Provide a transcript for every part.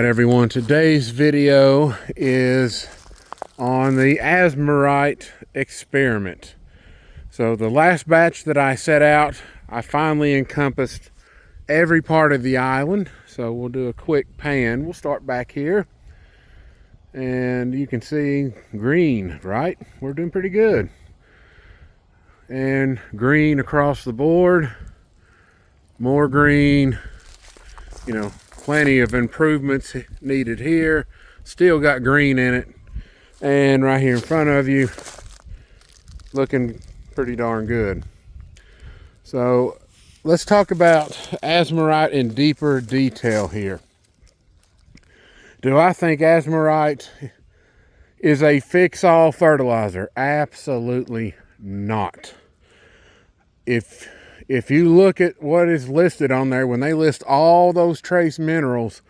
right, everyone, today's video is on the Azomite experiment. So the last batch that I set out, I finally encompassed every part of the island. So we'll do a quick pan. We'll start back here. And you can see green, right? We're doing pretty good. And green across the board. More green. You know, plenty of improvements needed here. Still got green in it. And right here in front of you, looking pretty darn good. So let's talk about Azomite in deeper detail here. Do I think Azomite is a fix-all fertilizer? Absolutely not. If you look at what is listed on there, when they list all those trace minerals,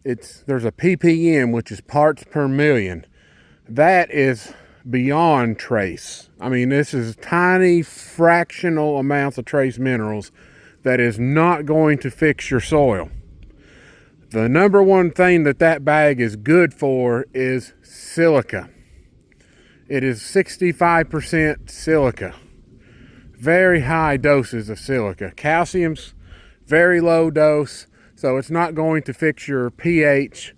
there's a ppm, which is parts per million. That is beyond trace. I mean, this is tiny fractional amounts of trace minerals that is not going to fix your soil. The number one thing that bag is good for is silica. It is 65% silica. Very high doses of silica. Calcium's very low dose, so it's not going to fix your pH.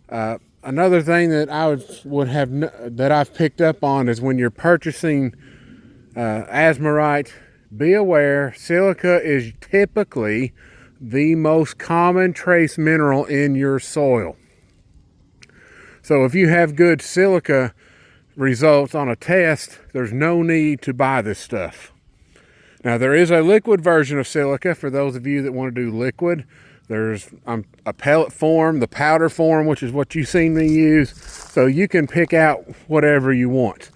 Another thing that I've picked up on is when you're purchasing Azomite, be aware silica is typically the most common trace mineral in your soil. So if you have good silica results on a test, there's no need to buy this stuff. Now, there is a liquid version of silica for those of you that want to do liquid. There's a pellet form, the powder form, which is what you've seen me use. So you can pick out whatever you want.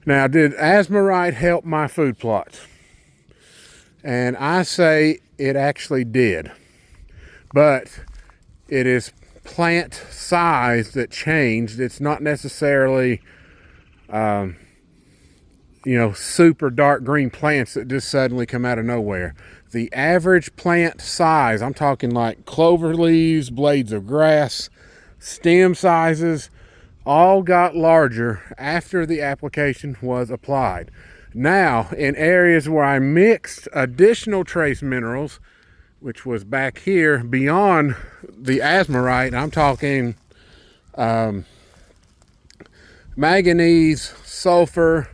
Now, did Azomite help my food plots? And I say it actually did. But it is plant size that changed. It's not necessarily super dark green plants that just suddenly come out of nowhere. The average plant size, I'm talking like clover leaves, blades of grass, stem sizes, all got larger after the application was applied. Now, in areas where I mixed additional trace minerals, which was back here beyond the Azomite, I'm talking manganese, sulfur,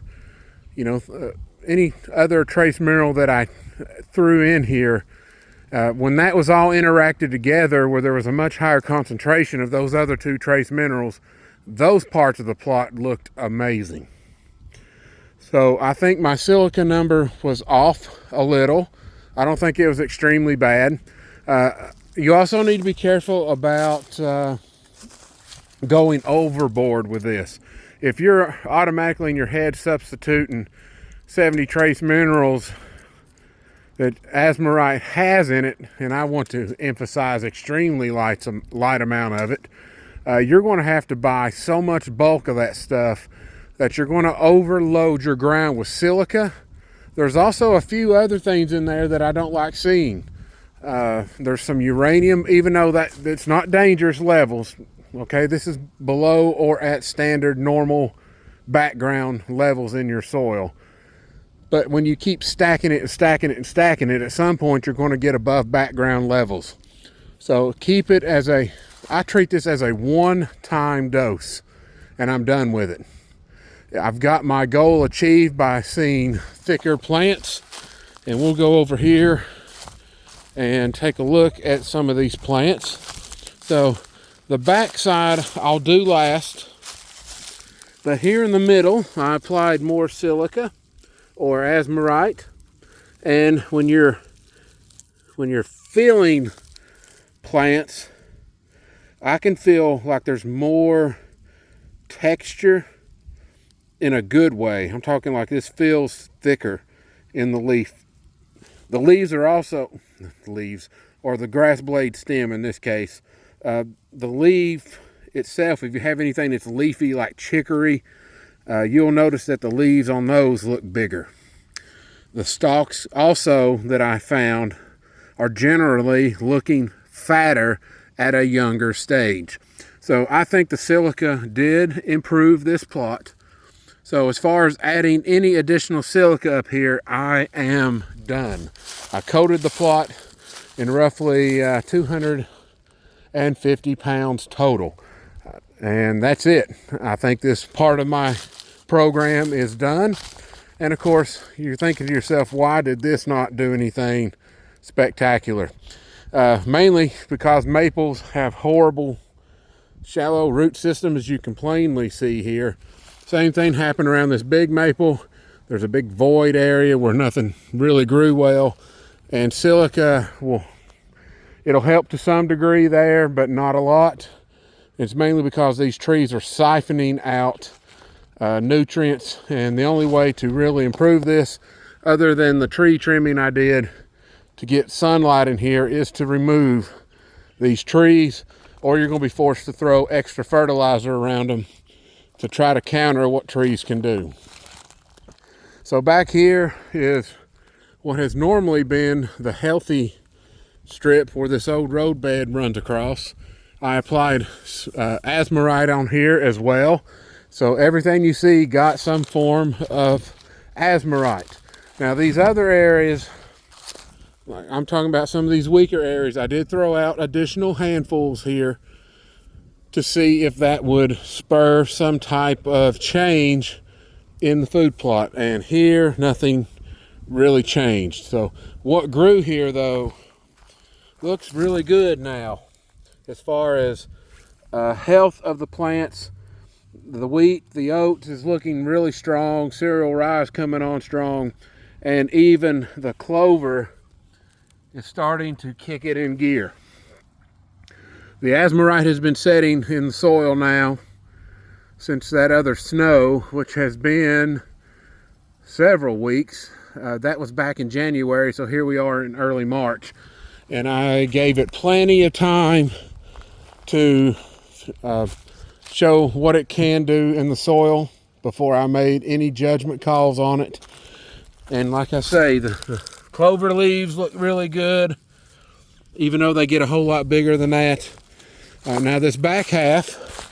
any other trace mineral that I threw in here, when that was all interacted together where there was a much higher concentration of those other two trace minerals, those parts of the plot looked amazing. So I think my silica number was off a little. I don't think it was extremely bad. You also need to be careful about going overboard with this. If you're automatically in your head substituting 70 trace minerals that Azomite has in it, and I want to emphasize extremely light amount of it, you're going to have to buy so much bulk of that stuff that you're going to overload your ground with silica. There's also a few other things in there that I don't like seeing. There's some uranium, even though that it's not dangerous levels. Okay, this is below or at standard normal background levels in your soil. But when you keep stacking it and stacking it and stacking it, at some point you're going to get above background levels. So keep it I treat this as a one-time dose, and I'm done with it. I've got my goal achieved by seeing thicker plants, and we'll go over here and take a look at some of these plants. So the back side I'll do last, but here in the middle I applied more silica or Azomite. And when you're filling plants, I can feel like there's more texture in a good way. I'm talking like this feels thicker in the leaf. The leaves are also or the grass blade stem in this case. The leaf itself, if you have anything that's leafy like chicory, you'll notice that the leaves on those look bigger. The stalks also that I found are generally looking fatter at a younger stage. So I think the silica did improve this plot. So as far as adding any additional silica up here, I am done. I coated the plot in roughly 250 pounds total. And that's it. I think this part of my program is done. And of course, you're thinking to yourself, why did this not do anything spectacular? Mainly because maples have horrible shallow root system, as you can plainly see here. Same thing happened around this big maple. There's a big void area where nothing really grew well, and silica it'll help to some degree there, but not a lot. It's mainly because these trees are siphoning out nutrients, and the only way to really improve this, other than the tree trimming I did to get sunlight in here, is to remove these trees, or you're going to be forced to throw extra fertilizer around them to try to counter what trees can do. So back here is what has normally been the healthy strip where this old road bed runs across. I applied Azomite on here as well. So everything you see got some form of Azomite. Now these other areas, like I'm talking about some of these weaker areas, I did throw out additional handfuls here to see if that would spur some type of change in the food plot. And here, nothing really changed. So what grew here though looks really good now as far as health of the plants. The wheat, the oats is looking really strong. Cereal rye is coming on strong. And even the clover is starting to kick it in gear. The Azomite has been setting in the soil now since that other snow, which has been several weeks. That was back in January, so here we are in early March. And I gave it plenty of time to show what it can do in the soil before I made any judgment calls on it. And like I say, the clover leaves look really good, even though they get a whole lot bigger than that. Now this back half,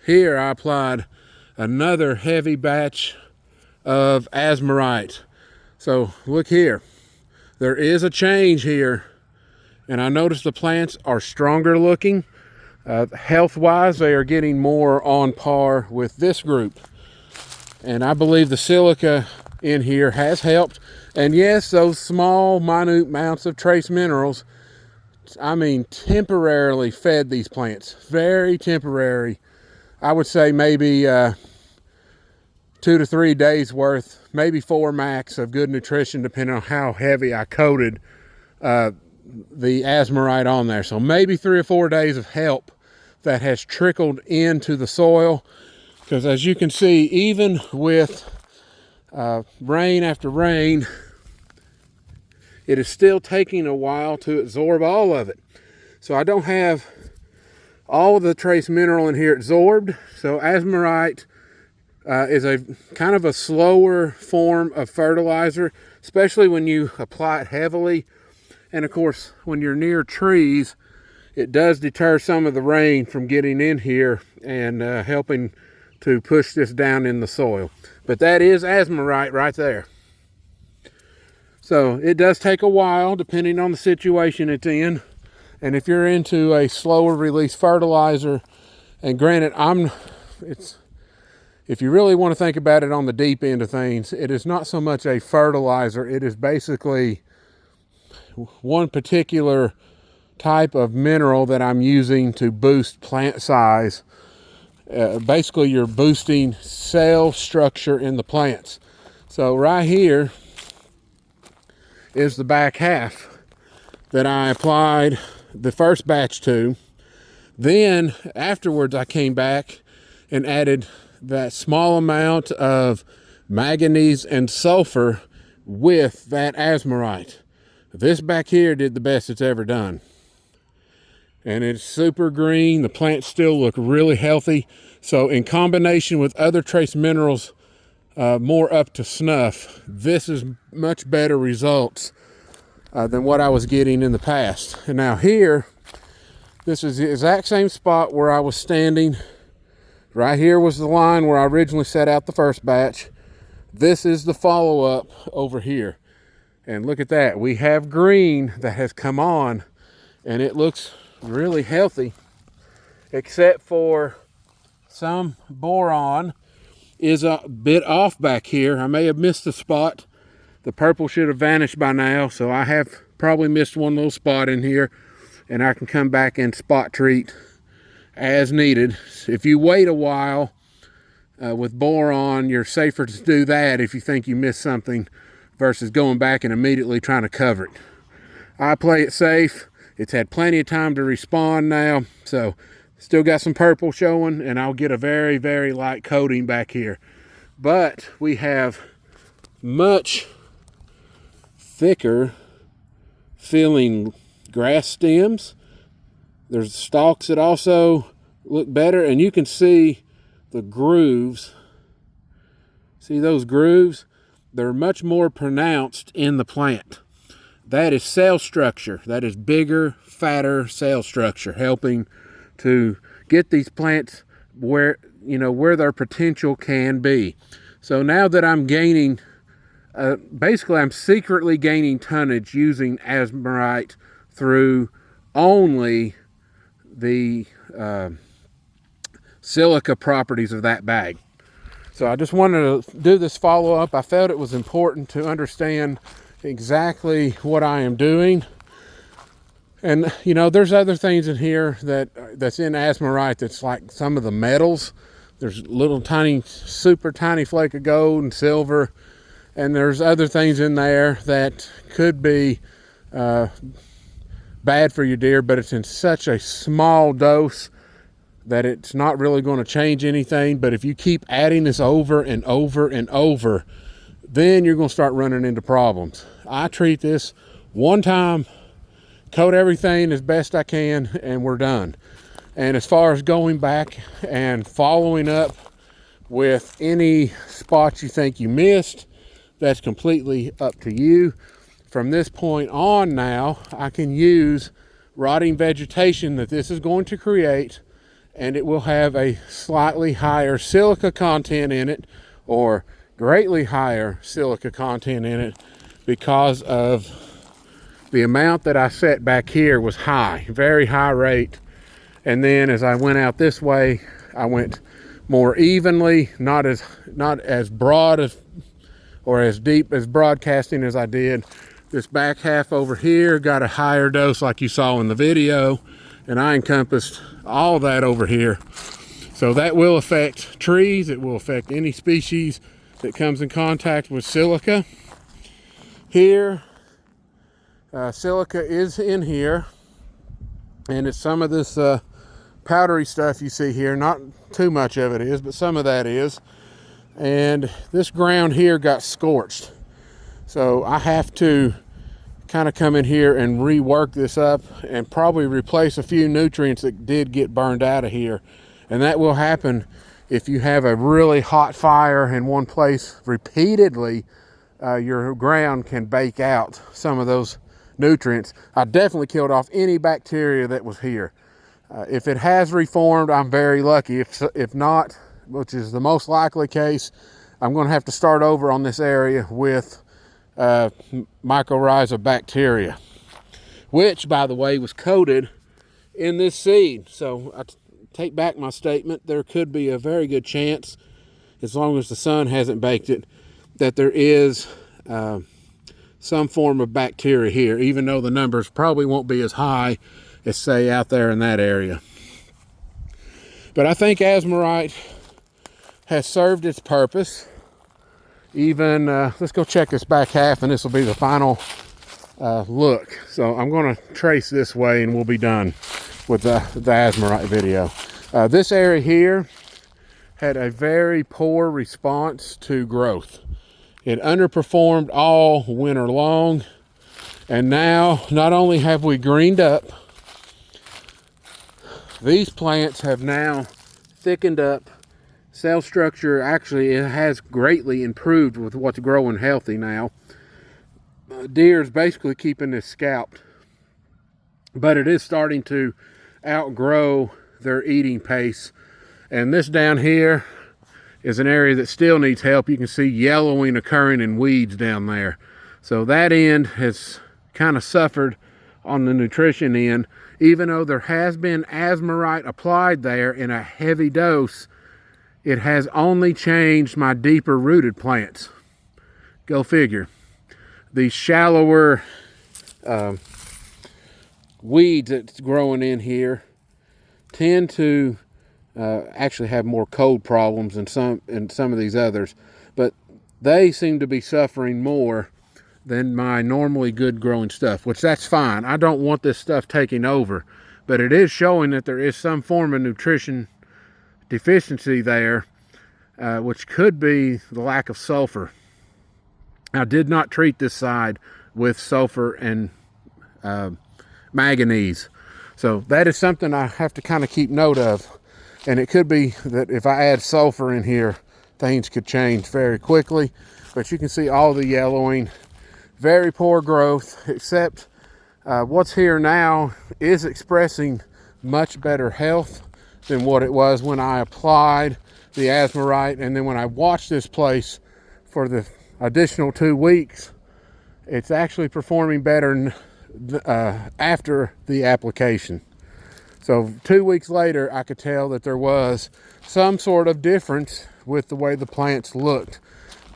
here I applied another heavy batch of Azomite. So look here, there is a change here, and I noticed the plants are stronger looking. Health-wise, they are getting more on par with this group. And I believe the silica in here has helped. And yes, those small, minute amounts of trace minerals, I mean, temporarily fed these plants. Very temporary. I would say maybe 2 to 3 days worth, maybe 4 max of good nutrition, depending on how heavy I coated the Azomite on there. So maybe 3 or 4 days of help that has trickled into the soil, because as you can see, even with rain after rain, it is still taking a while to absorb all of it. So I don't have all of the trace mineral in here absorbed. So Azomite is a kind of a slower form of fertilizer, especially when you apply it heavily. And of course, when you're near trees, it does deter some of the rain from getting in here and helping to push this down in the soil. But that is Azomite right there. So it does take a while depending on the situation it's in. And if you're into a slower release fertilizer, and granted, if you really want to think about it on the deep end of things, it is not so much a fertilizer. It is basically one particular type of mineral that I'm using to boost plant size. Basically, you're boosting cell structure in the plants. So right here is the back half that I applied the first batch to. Then afterwards, I came back and added that small amount of manganese and sulfur with that Azomite. This back here did the best it's ever done. And it's super green. The plants still look really healthy. So in combination with other trace minerals, more up to snuff, this is much better results than what I was getting in the past. And now here, This is the exact same spot where I was standing. Right here was the line where I originally set out the first batch. This is the follow-up over here. And look at that. We have green that has come on, and it looks really healthy, except for some boron is a bit off back here. I may have missed a spot. The purple should have vanished by now, so I have probably missed one little spot in here, and I can come back and spot treat as needed. If you wait a while with boron, you're safer to do that if you think you missed something versus going back and immediately trying to cover it. I play it safe. It's had plenty of time to respond now, so still got some purple showing, and I'll get a very, very light coating back here. But we have much thicker feeling grass stems. There's stalks that also look better, and you can see the grooves. See those grooves? They're much more pronounced in the plant. That is cell structure. That is bigger, fatter cell structure, helping to get these plants where, you know, where their potential can be. So now that I'm gaining, basically I'm secretly gaining tonnage using Azomite through only the silica properties of that bag. So I just wanted to do this follow-up. I felt it was important to understand exactly what I am doing. And you know, there's other things in here that's in Azomite that's like some of the metals. There's little tiny, super tiny flake of gold and silver, and there's other things in there that could be bad for your deer, but it's in such a small dose that it's not really going to change anything. But if you keep adding this over and over and over, then you're going to start running into problems. I treat this one time, coat everything as best I can, and we're done. And as far as going back and following up with any spots you think you missed, that's completely up to you. From this point on now, I can use rotting vegetation that this is going to create, and it will have a slightly higher silica content in it, or greatly higher silica content in it, because of the amount that I set back here was high, very high rate. And then as I went out this way, I went more evenly, not as broad as or as deep as broadcasting as I did. This back half over here got a higher dose like you saw in the video, and I encompassed all that over here. So that will affect trees. It will affect any species that comes in contact with silica. Here, silica is in here, and it's some of this powdery stuff you see here. Not too much of it is, but some of that is. And this ground here got scorched, so I have to kind of come in here and rework this up and probably replace a few nutrients that did get burned out of here. And that will happen if you have a really hot fire in one place repeatedly. Your ground can bake out some of those nutrients. I definitely killed off any bacteria that was here. If it has reformed, I'm very lucky. If not, which is the most likely case, I'm going to have to start over on this area with mycorrhiza bacteria, which, by the way, was coated in this seed. So I take back my statement. There could be a very good chance, as long as the sun hasn't baked it, that there is some form of bacteria here, even though the numbers probably won't be as high as, say, out there in that area. But I think Azomite has served its purpose. Even, let's go check this back half, and this will be the final look. So I'm going to trace this way, and we'll be done with the Azomite video. This area here had a very poor response to growth. It underperformed all winter long, and now not only have we greened up, these plants have now thickened up. Cell structure actually, it has greatly improved with what's growing healthy now. Deer is basically keeping this scalped, but it is starting to outgrow their eating pace. And this down here is an area that still needs help. You can see yellowing occurring in weeds down there. So that end has kind of suffered on the nutrition end. Even though there has been Azomite applied there in a heavy dose, it has only changed my deeper rooted plants. Go figure. These shallower weeds that's growing in here tend to actually have more cold problems than some of these others, but they seem to be suffering more than my normally good growing stuff, which that's fine. I don't want this stuff taking over, but it is showing that there is some form of nutrition deficiency there, which could be the lack of sulfur. I did not treat this side with sulfur and manganese, so that is something I have to kind of keep note of. And it could be that if I add sulfur in here, things could change very quickly. But you can see all the yellowing, very poor growth, except what's here now is expressing much better health than what it was when I applied the Azomite. And then when I watched this place for the additional 2 weeks, it's actually performing better after the application. So 2 weeks later, I could tell that there was some sort of difference with the way the plants looked.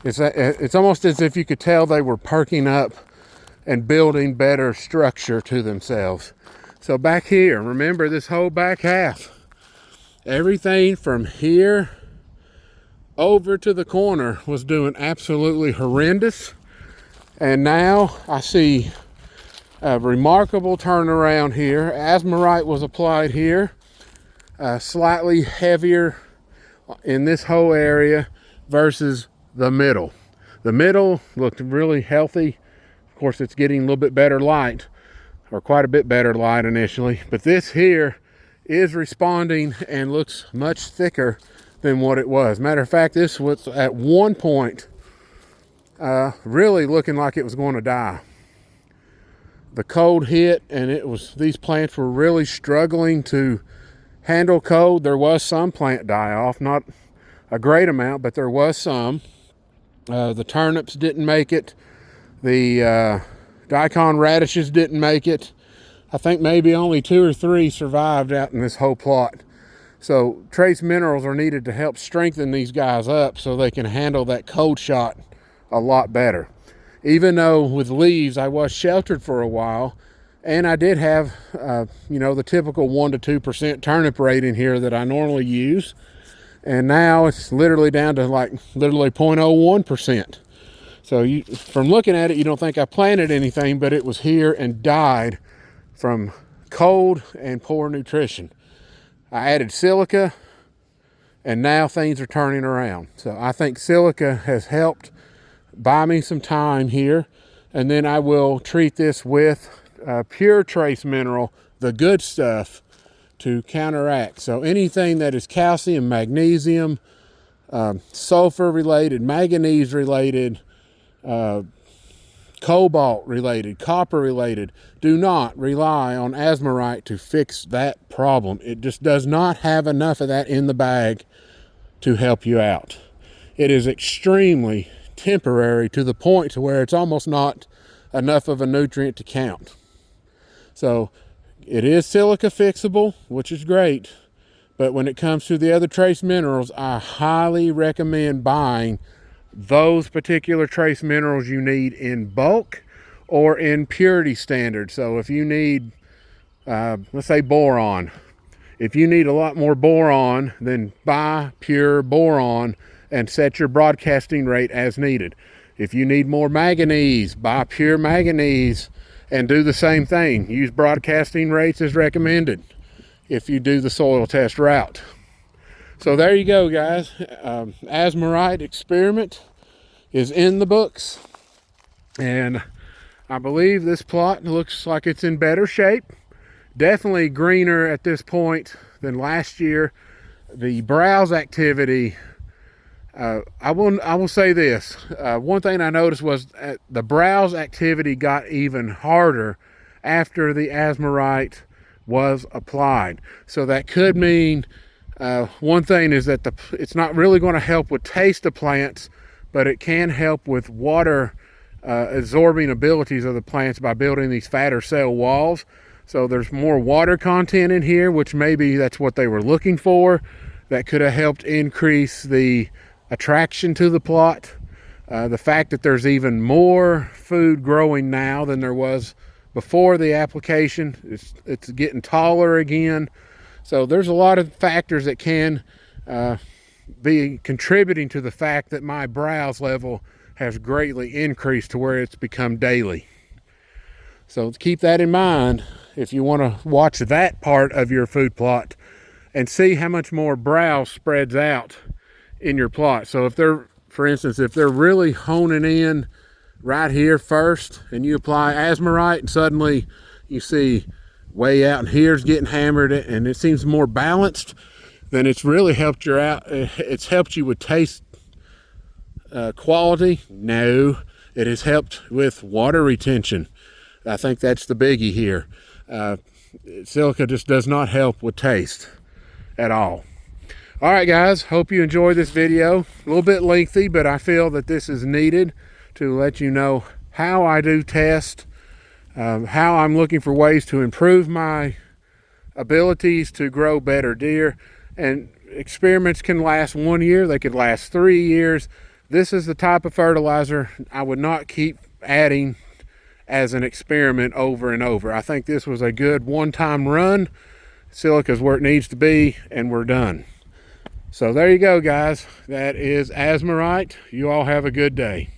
It's almost as if you could tell they were perking up and building better structure to themselves. So back here, remember this whole back half, everything from here over to the corner was doing absolutely horrendous. And now I see a remarkable turnaround here. Azomite was applied here, slightly heavier in this whole area versus the middle. The middle looked really healthy. Of course, it's getting a little bit better light, or quite a bit better light initially, but this here is responding and looks much thicker than what it was. Matter of fact, this was at one point really looking like it was going to die. The cold hit, and these plants were really struggling to handle cold. There was some plant die-off, not a great amount, but there was some. The turnips didn't make it. The daikon radishes didn't make it. I think maybe only 2 or 3 survived out in this whole plot. So trace minerals are needed to help strengthen these guys up so they can handle that cold shot a lot better. Even though with leaves I was sheltered for a while, and I did have the typical 1 to 2% turnip rate in here that I normally use, and now it's literally down to like literally 0.01%. So from looking at it, you don't think I planted anything, but it was here and died from cold and poor nutrition. I added silica, and now things are turning around. So I think silica has helped buy me some time here, and then I will treat this with pure trace mineral, the good stuff, to counteract. So anything that is calcium, magnesium, sulfur related, manganese related, cobalt related, copper related, do not rely on Azomite to fix that problem. It just does not have enough of that in the bag to help you out. It is extremely temporary to the point to where it's almost not enough of a nutrient to count. So it is silica fixable, which is great, but when it comes to the other trace minerals, I highly recommend buying those particular trace minerals you need in bulk or in purity standard. So if you need let's say boron, if you need a lot more boron, then buy pure boron and set your broadcasting rate as needed. If you need more manganese, buy pure manganese and do the same thing. Use broadcasting rates as recommended if you do the soil test route. So there you go, guys. Azomite experiment is in the books, and I believe this plot looks like it's in better shape. Definitely greener at this point than last year. The browse activity, I will say this. One thing I noticed was the browse activity got even harder after the Azomite was applied. So that could mean one thing is that it's not really going to help with taste of plants, but it can help with water absorbing abilities of the plants by building these fatter cell walls. So there's more water content in here, which maybe that's what they were looking for. That could have helped increase the attraction to the plot. The fact that there's even more food growing now than there was before the application, it's getting taller again. So there's a lot of factors that can be contributing to the fact that my browse level has greatly increased to where it's become daily. So keep that in mind if you want to watch that part of your food plot and see how much more browse spreads out in your plot. So if they're, for instance, if they're really honing in right here first and you apply Azomite and suddenly you see way out and here's getting hammered and it seems more balanced, then it's really helped you out. It's helped you with taste quality. No, it has helped with water retention. I think that's the biggie here. Silica just does not help with taste at all. All right, guys, hope you enjoyed this video. A little bit lengthy, but I feel that this is needed to let you know how I do test, how I'm looking for ways to improve my abilities to grow better deer. And experiments can last 1 year, they could last 3 years. This is the type of fertilizer I would not keep adding as an experiment over and over. I think this was a good one-time run. Silica's where it needs to be, and we're done. So there you go, guys. That is Asomite. You all have a good day.